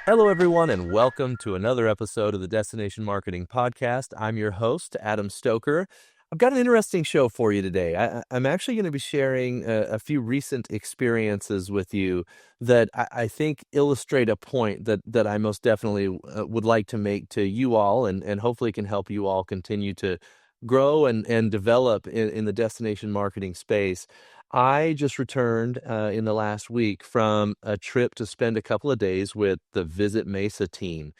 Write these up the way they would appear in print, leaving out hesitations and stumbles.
Hello, everyone, and welcome to another episode of the Destination Marketing Podcast. I'm your host, Adam Stoker. I've got an interesting show for you today. I'm actually going to be sharing a few recent experiences with you that I think illustrate a point that I most definitely would like to make to you all, and hopefully can help you all continue to grow and develop in the destination marketing space. I just returned in the last week from a trip to spend a couple of days with the Visit Mesa team.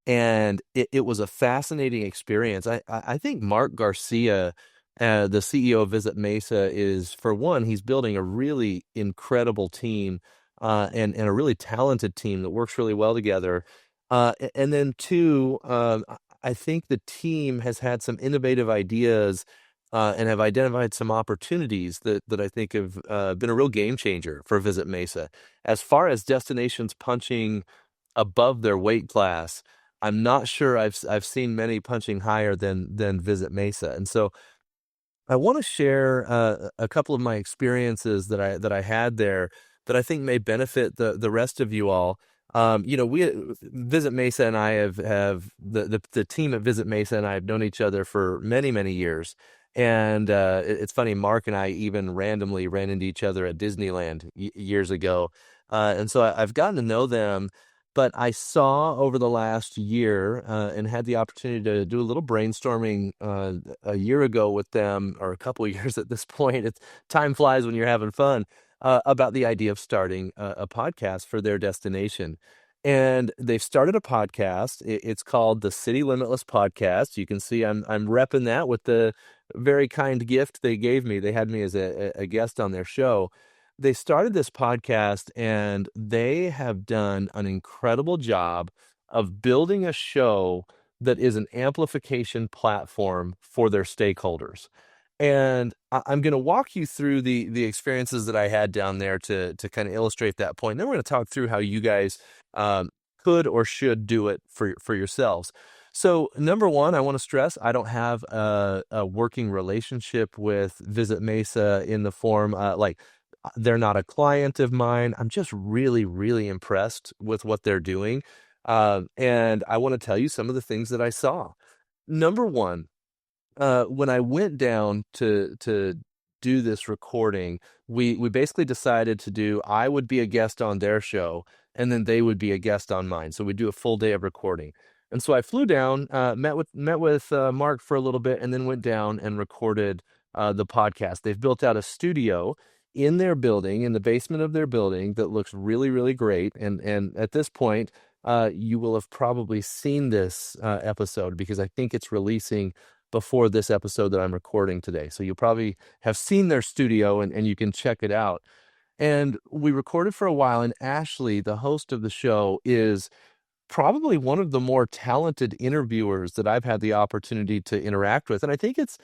And it was a fascinating experience. I think Mark Garcia, the CEO of Visit Mesa, is, for one, he's building a really incredible team and a really talented team that works really well together. And then two, I think the team has had some innovative ideas and have identified some opportunities that I think have been a real game changer for Visit Mesa. As far as destinations punching above their weight class, I'm not sure I've seen many punching higher than Visit Mesa. And so I want to share a couple of my experiences that I had there that I think may benefit the rest of you all. We Visit Mesa and I have the team at Visit Mesa and I have known each other for many years. And it's funny, Mark and I even randomly ran into each other at Disneyland years ago. And so I've gotten to know them, but I saw over the last year and had the opportunity to do a little brainstorming a year ago with them, or a couple of years at this point. Time flies when you're having fun. About the idea of starting a podcast for their destination. And they've started a podcast. It's called the City Limitless Podcast. You can see I'm repping that with the very kind gift they gave me. They had me as a guest on their show. They started this podcast and they have done an incredible job of building a show that is an amplification platform for their stakeholders. And I'm going to walk you through the experiences that I had down there to kind of illustrate that point. Then we're going to talk through how you guys um, could or should do it for yourselves. So, number one, I want to stress I don't have a working relationship with Visit Mesa in the form they're not a client of mine. I'm just really impressed with what they're doing. And I want to tell you some of the things that I saw. Number one, when I went down to do this recording, we basically decided to do I would be a guest on their show, and then they would be a guest on mine. So we do a full day of recording. And so I flew down, met with Mark for a little bit, and then went down and recorded the podcast. They've built out a studio in their building, in the basement of their building, that looks really great. And at this point, you will have probably seen this episode because I think it's releasing before this episode that I'm recording today. So you'll probably have seen their studio and you can check it out. And we recorded for a while, and Ashley, the host of the show, is probably one of the more talented interviewers that I've had the opportunity to interact with. And I think it's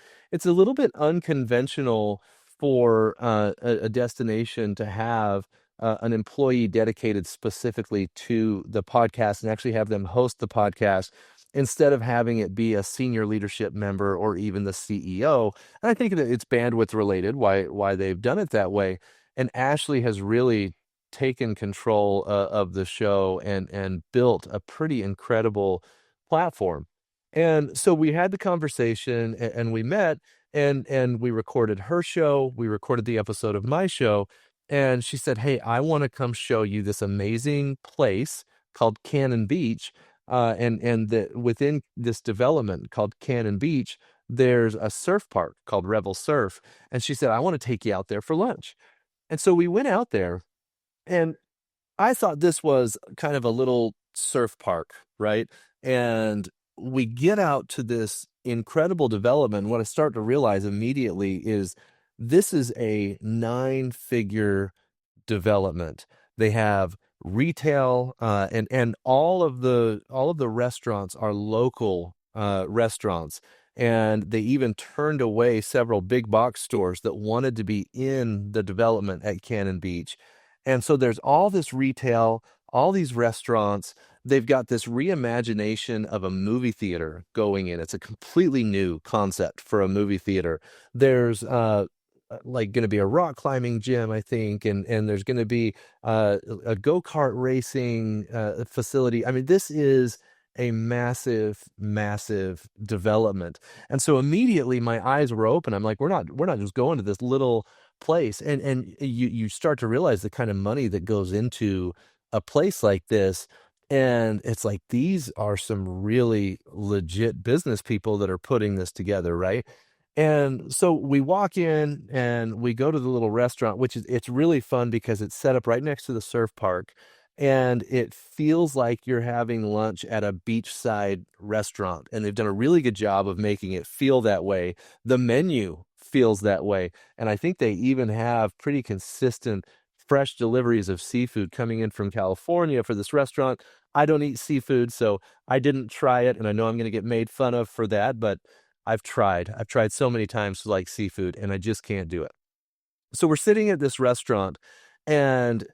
a little bit unconventional for a destination to have an employee dedicated specifically to the podcast and actually have them host the podcast instead of having it be a senior leadership member or even the CEO. And I think that it's bandwidth related why they've done it that way. And Ashley has really taken control of the show and built a pretty incredible platform. And so we had the conversation and we met and we recorded her show, we recorded the episode of my show, and she said, "Hey, I want to come show you this amazing place called Cannon Beach." Within this development called Cannon Beach, there's a surf park called Revel Surf. And she said, "I want to take you out there for lunch." And so we went out there, and I thought this was kind of a little surf park, right? And we get out to this incredible development. What I start to realize immediately is this is a nine-figure development. They have retail, and all of the restaurants are local restaurants. And they even turned away several big box stores that wanted to be in the development at Cannon Beach. And so there's all this retail, all these restaurants. They've got this reimagination of a movie theater going in. It's a completely new concept for a movie theater. There's like going to be a rock climbing gym, I think, and there's going to be a go-kart racing facility. I mean, this is a massive, massive development. And so immediately my eyes were open. I'm like, we're not just going to this little place. And you start to realize the kind of money that goes into a place like this. And it's like these are some really legit business people that are putting this together, right? And so we walk in and we go to the little restaurant, which is it's really fun because it's set up right next to the surf park. And it feels like you're having lunch at a beachside restaurant. And they've done a really good job of making it feel that way. The menu feels that way. And I think they even have pretty consistent fresh deliveries of seafood coming in from California for this restaurant. I don't eat seafood, so I didn't try it. And I know I'm going to get made fun of for that, but I've tried. I've tried so many times to like seafood and I just can't do it. So we're sitting at this restaurant, and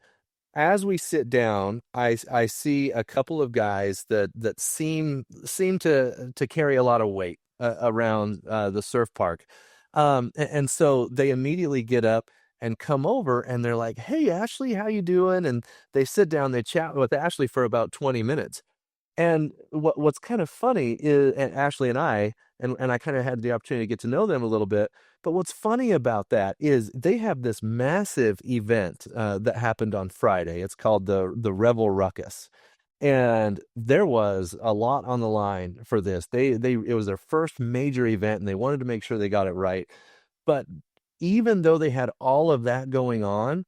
as we sit down, I see a couple of guys that seem to carry a lot of weight around the surf park. And so they immediately get up and come over and they're like, "Hey Ashley, how you doing?" And they sit down, they chat with Ashley for about 20 minutes. And what's kind of funny is, and Ashley and I kind of had the opportunity to get to know them a little bit. But what's funny about that is they have this massive event that happened on Friday. It's called the Revel Ruckus, and there was a lot on the line for this. They it was their first major event, and they wanted to make sure they got it right. But even though they had all of that going on,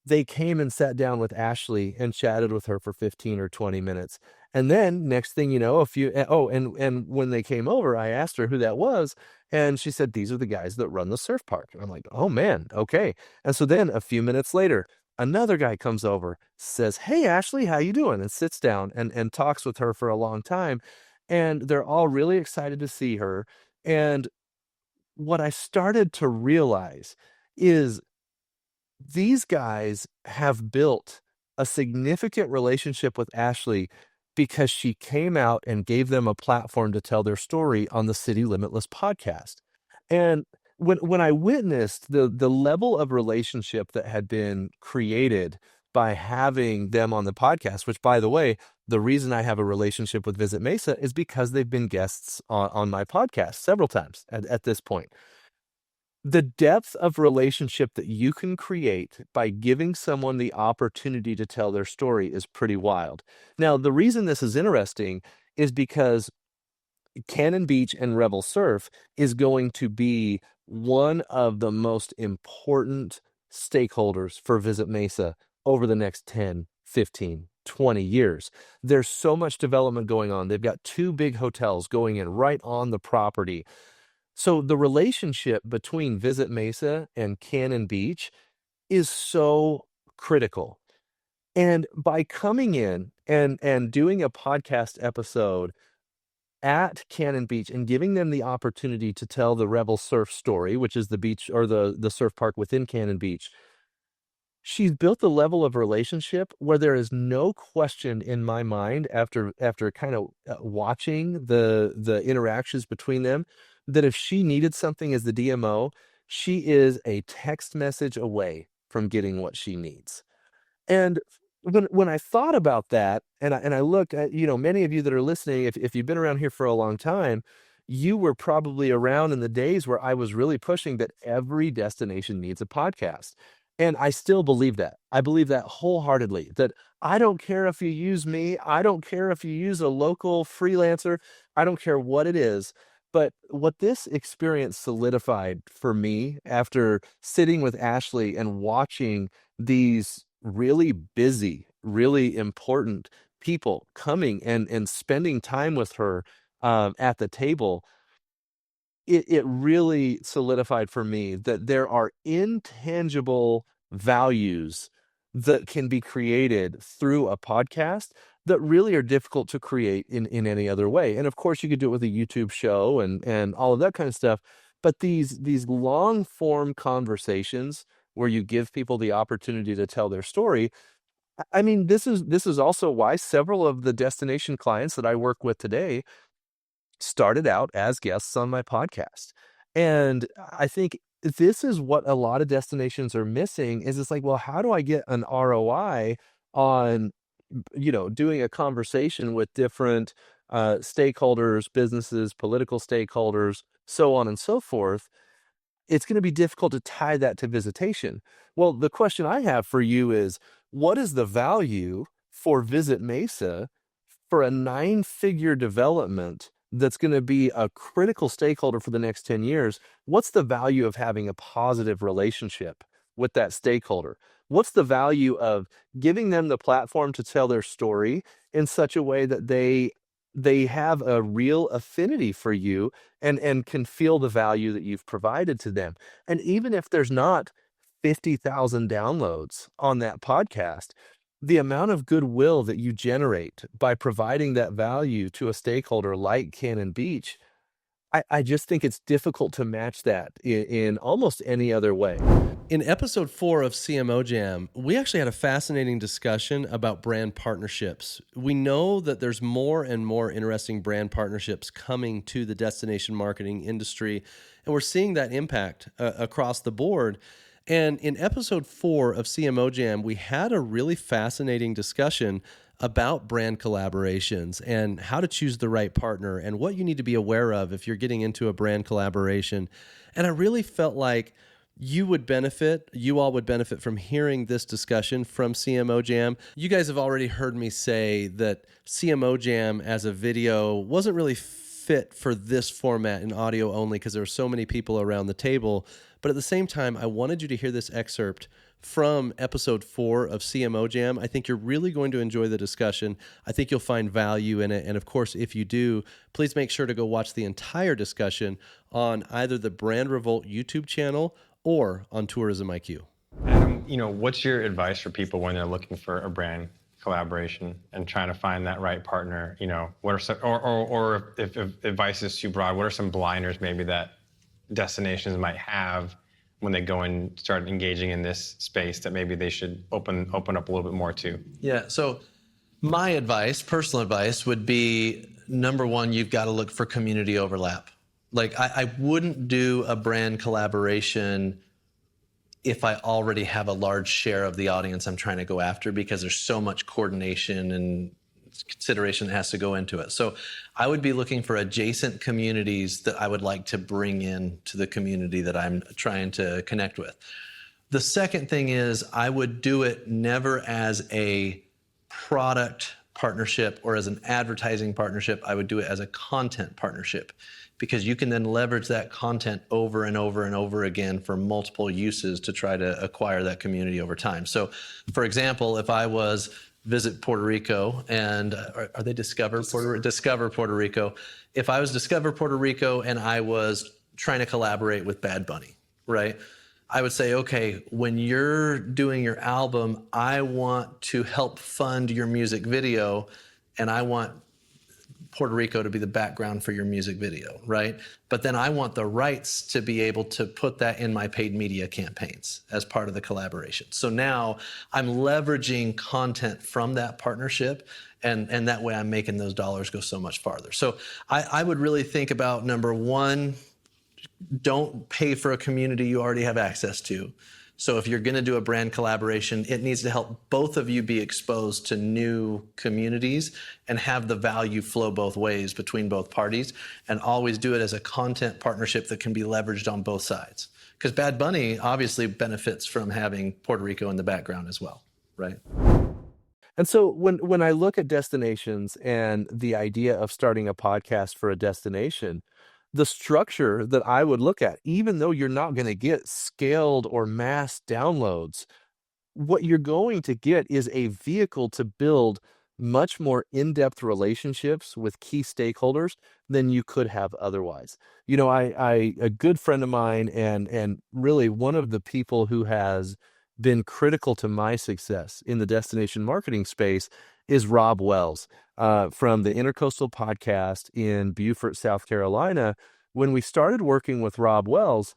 they came and sat down with Ashley and chatted with her for 15 or 20 minutes. And then next thing you know, and when they came over, I asked her who that was, and she said, "These are the guys that run the surf park." And I'm like, "Oh man, okay." And so then a few minutes later, another guy comes over, says, "Hey Ashley, how you doing?" and sits down and talks with her for a long time. And they're all really excited to see her. And what I started to realize is these guys have built a significant relationship with Ashley because she came out and gave them a platform to tell their story on the City Limitless podcast. And when I witnessed the level of relationship that had been created by having them on the podcast, which by the way, the reason I have a relationship with Visit Mesa is because they've been guests on my podcast several times at this point. The depth of relationship that you can create by giving someone the opportunity to tell their story is pretty wild. Now, the reason this is interesting is because Cannon Beach and Revel Surf is going to be one of the most important stakeholders for Visit Mesa over the next 10, 15, 20 years. There's so much development going on. They've got two big hotels going in right on the property. So the relationship between Visit Mesa and Cannon Beach is so critical. And by coming in and doing a podcast episode at Cannon Beach and giving them the opportunity to tell the Revel Surf story, which is the beach or the surf park within Cannon Beach, she's built a level of relationship where there is no question in my mind after kind of watching the interactions between them that if she needed something as the DMO, she is a text message away from getting what she needs. And when I thought about that, and I looked at, many of you that are listening, if you've been around here for a long time, you were probably around in the days where I was really pushing that every destination needs a podcast. And I still believe that. I believe that wholeheartedly, that I don't care if you use me. I don't care if you use a local freelancer. I don't care what it is. But what this experience solidified for me after sitting with Ashley and watching these really busy, really important people coming and spending time with her at the table, it really solidified for me that there are intangible values that can be created through a podcast that really are difficult to create in any other way. And of course, you could do it with a YouTube show and all of that kind of stuff. But these long form conversations where you give people the opportunity to tell their story. I mean, this is also why several of the destination clients that I work with today started out as guests on my podcast. And I think this is what a lot of destinations are missing is it's like, well, how do I get an ROI on, doing a conversation with different stakeholders, businesses, political stakeholders, so on and so forth? It's going to be difficult to tie that to visitation. Well, the question I have for you is, what is the value for Visit Mesa for a nine-figure development that's going to be a critical stakeholder for the next 10 years? What's the value of having a positive relationship with that stakeholder? What's the value of giving them the platform to tell their story in such a way that they have a real affinity for you and can feel the value that you've provided to them? And even if there's not 50,000 downloads on that podcast, the amount of goodwill that you generate by providing that value to a stakeholder like Cannon Beach, I just think it's difficult to match that in almost any other way. In episode 4 of CMO Jam, we actually had a fascinating discussion about brand partnerships. We know that there's more and more interesting brand partnerships coming to the destination marketing industry, and we're seeing that impact across the board. And in episode 4 of CMO Jam, we had a really fascinating discussion about brand collaborations and how to choose the right partner and what you need to be aware of if you're getting into a brand collaboration. And I really felt like you all would benefit from hearing this discussion from CMO Jam. You guys have already heard me say that CMO Jam as a video wasn't really fit for this format in audio only because there were so many people around the table. But at the same time, I wanted you to hear this excerpt from episode 4 of CMO Jam. I think you're really going to enjoy the discussion. I think you'll find value in it. And of course, if you do, please make sure to go watch the entire discussion on either the Brand Revolt YouTube channel or on Tourism IQ. Adam, what's your advice for people when they're looking for a brand collaboration and trying to find that right partner? What are some, or if advice is too broad, what are some blinders maybe that destinations might have when they go and start engaging in this space that maybe they should open up a little bit more to? Yeah, so my advice, personal advice, would be, number one, you've got to look for community overlap. Like, I wouldn't do a brand collaboration if I already have a large share of the audience I'm trying to go after, because there's so much coordination and consideration that has to go into it. So I would be looking for adjacent communities that I would like to bring in to the community that I'm trying to connect with. The second thing is, I would do it never as a product partnership or as an advertising partnership. I would do it as a content partnership, because you can then leverage that content over and over and over again for multiple uses to try to acquire that community over time. So, for example, if I was Visit Puerto Rico and are they Discover Puerto Rico? If I was Discover Puerto Rico and I was trying to collaborate with Bad Bunny, right? I would say, okay, when you're doing your album, I want to help fund your music video, and I want Puerto Rico to be the background for your music video, right? But then I want the rights to be able to put that in my paid media campaigns as part of the collaboration. So now I'm leveraging content from that partnership, and that way I'm making those dollars go so much farther. So I would really think about, number one, don't pay for a community you already have access to. So if you're going to do a brand collaboration, it needs to help both of you be exposed to new communities and have the value flow both ways between both parties, and always do it as a content partnership that can be leveraged on both sides. Because Bad Bunny obviously benefits from having Puerto Rico in the background as well, right? And so when I look at destinations and the idea of starting a podcast for a destination, the structure that I would look at, even though you're not going to get scaled or mass downloads, what you're going to get is a vehicle to build much more in-depth relationships with key stakeholders than you could have otherwise. A good friend of mine and really one of the people who has been critical to my success in the destination marketing space is Rob Wells from the Intercoastal Podcast in Beaufort, South Carolina. When we started working with Rob Wells,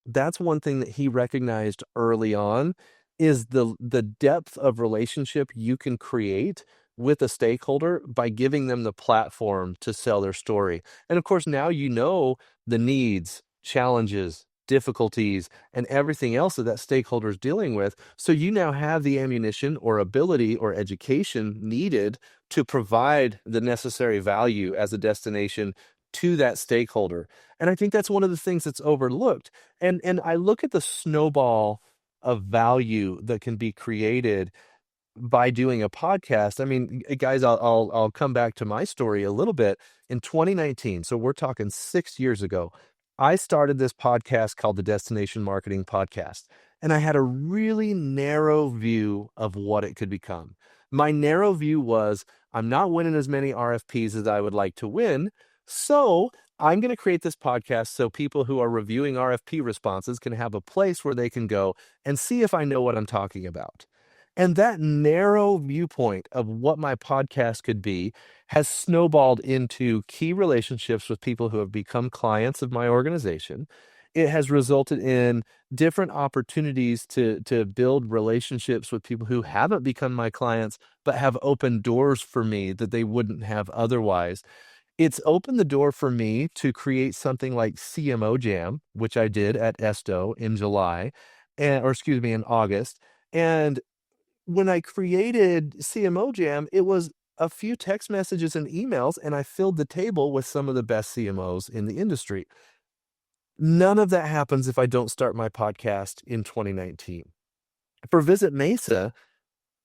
that's one thing that he recognized early on is the depth of relationship you can create with a stakeholder by giving them the platform to sell their story. And of course, now you know the needs, challenges, difficulties, and everything else that stakeholder is dealing with. So you now have the ammunition or ability or education needed to provide the necessary value as a destination to that stakeholder. And I think that's one of the things that's overlooked. And I look at the snowball of value that can be created by doing a podcast. I mean, guys, I'll come back to my story a little bit. In 2019, so we're talking 6 years ago, I started this podcast called the Destination Marketing Podcast, and I had a really narrow view of what it could become. My narrow view was, I'm not winning as many RFPs as I would like to win, so I'm going to create this podcast so people who are reviewing RFP responses can have a place where they can go and see if I know what I'm talking about. And that narrow viewpoint of what my podcast could be has snowballed into key relationships with people who have become clients of my organization. It has resulted in different opportunities to build relationships with people who haven't become my clients, but have opened doors for me that they wouldn't have otherwise. It's opened the door for me to create something like CMO Jam, which I did at Esto in in August. And when I created CMO Jam, it was a few text messages and emails, and I filled the table with some of the best CMOs in the industry. None of that happens if I don't start my podcast in 2019. For Visit Mesa,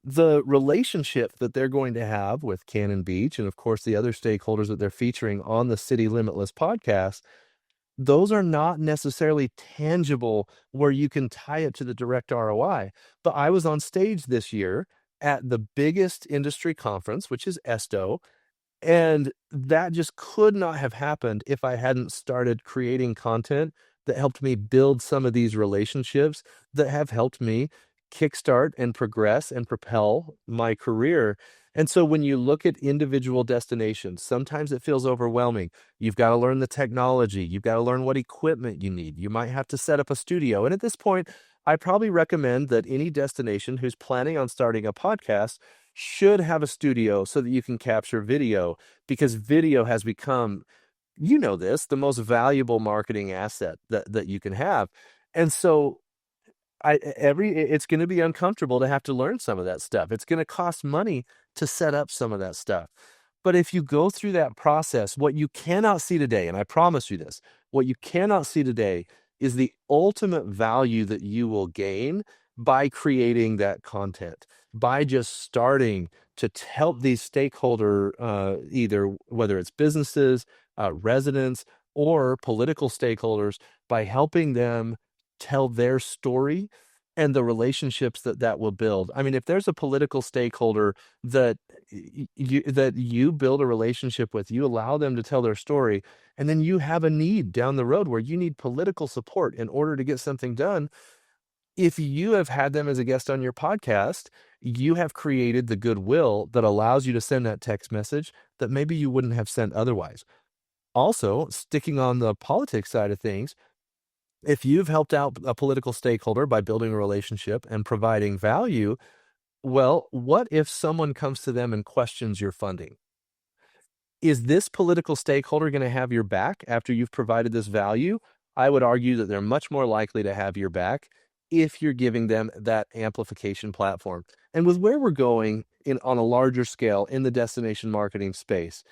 the relationship that they're going to have with Cannon Beach and, of course, the other stakeholders that they're featuring on the City Limitless podcast, those are not necessarily tangible where you can tie it to the direct ROI. But I was on stage this year at the biggest industry conference, which is Esto, and that just could not have happened if I hadn't started creating content that helped me build some of these relationships that have helped me kickstart and progress and propel my career. And so when you look at individual destinations, sometimes it feels overwhelming. You've got to learn the technology. You've got to learn what equipment you need. You might have to set up a studio. And at this point, I probably recommend that any destination who's planning on starting a podcast should have a studio so that you can capture video, because video has become, you know this, the most valuable marketing asset that you can have. And so it's going to be uncomfortable to have to learn some of that stuff. It's going to cost money to set up some of that stuff. But if you go through that process, what you cannot see today, and I promise you this, what you cannot see today is the ultimate value that you will gain by creating that content, by just starting to help these stakeholder, either whether it's businesses, residents, or political stakeholders, by helping them tell their story and the relationships that will build. I mean, if there's a political stakeholder that you build a relationship with, you allow them to tell their story, and then you have a need down the road where you need political support in order to get something done. If you have had them as a guest on your podcast, you have created the goodwill that allows you to send that text message that maybe you wouldn't have sent otherwise. Also, sticking on the politics side of things, if you've helped out a political stakeholder by building a relationship and providing value, well, what if someone comes to them and questions your funding? Is this political stakeholder going to have your back after you've provided this value? I would argue that they're much more likely to have your back if you're giving them that amplification platform. And with where we're going on a larger scale in the destination marketing space,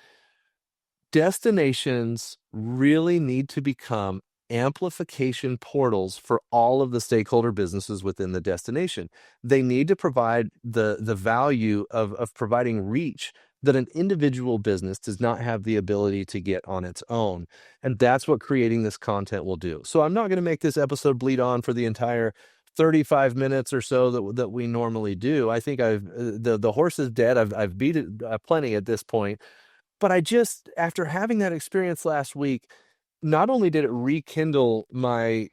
destinations really need to become amplification portals for all of the stakeholder businesses within the destination. They need to provide the value of providing reach that an individual business does not have the ability to get on its own. And that's what creating this content will do. So I'm not going to make this episode bleed on for the entire 35 minutes or so that we normally do. I think the horse is dead. I've beat it plenty at this point. But I just, after having that experience last week, not only did it rekindle my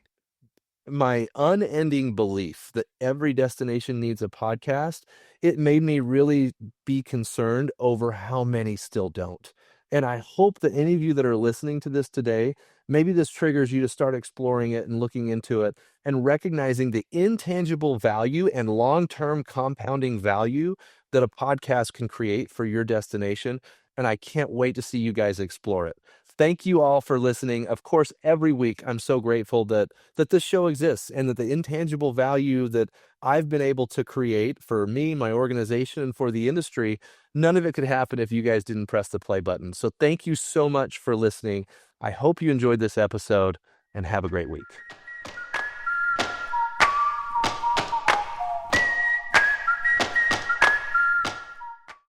unending belief that every destination needs a podcast, it made me really be concerned over how many still don't. And I hope that any of you that are listening to this today, maybe this triggers you to start exploring it and looking into it and recognizing the intangible value and long-term compounding value that a podcast can create for your destination. And I can't wait to see you guys explore it. Thank you all for listening. Of course, every week I'm so grateful that this show exists and that the intangible value that I've been able to create for me, my organization, and for the industry, none of it could happen if you guys didn't press the play button. So thank you so much for listening. I hope you enjoyed this episode and have a great week.